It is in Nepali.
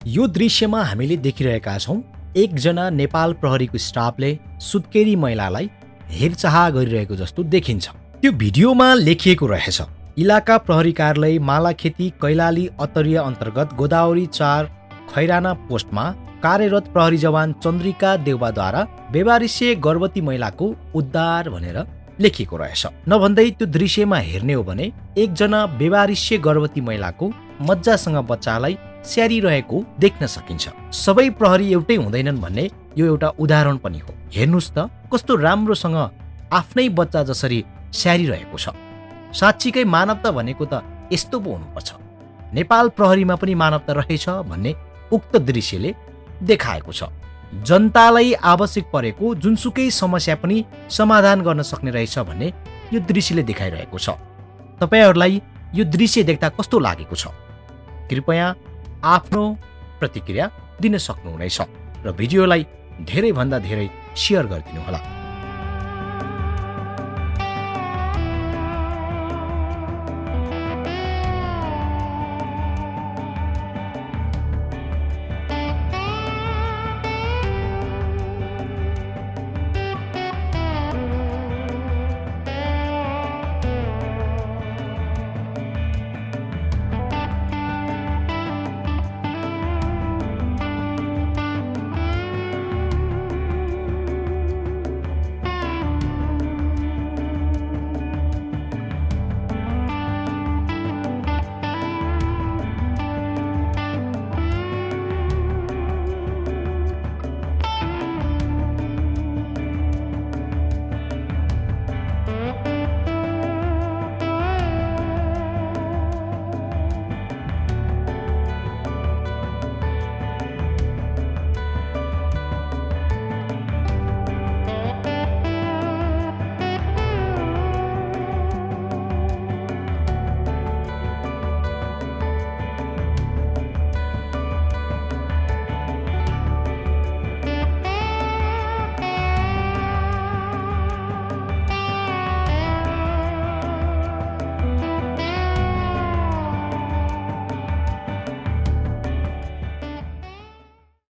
यो दृश्यमा हामीले देखिरहेका छौँ एकजना नेपाल प्रहरीको स्टाफले सुत्केरी महिलालाई हेरचाह गरिरहेको जस्तो देखिन्छ। त्यो भिडियोमा लेखिएको रहेछ, इलाका प्रहरी कार्यालय मालाखेती कैलाली अतरिय अन्तर्गत गोदावरी 4 खैराना पोस्टमा कार्यरत प्रहरी जवान चन्द्रिका देउवाद्वारा बेवारिसे गर्भवती महिलाको उद्धार भनेर लेखिएको रहेछ। नभन्दै त्यो दृश्यमा हेर्ने हो भने एकजना बेवारिसे गर्भवती महिलाको मज्जासँग बच्चालाई स्याहारिरहेको देख्न सकिन्छ। सबै प्रहरी एउटै हुँदैनन् भन्ने यो एउटा उदाहरण पनि हो। हेर्नुस् त कस्तो राम्रोसँग आफ्नै बच्चा जसरी स्याहारिरहेको छ। साँच्चीकै मानवता भनेको त यस्तो पो हुनुपर्छ। नेपाल प्रहरीमा पनि मानवता रहेछ भन्ने उक्त दृश्यले देखाएको छ। जनतालाई आवश्यक परेको जुनसुकै समस्या पनि समाधान गर्न सक्ने रहेछ भन्ने यो दृश्यले देखाइरहेको छ। तपाईहरूलाई यो दृश्य देख्दा कस्तो लागेको छ? कृपया आफ्नो प्रतिक्रिया दिन सक्नुहुनेछ र भिडियोलाई धेरैभन्दा धेरै सेयर गरिदिनुहोला।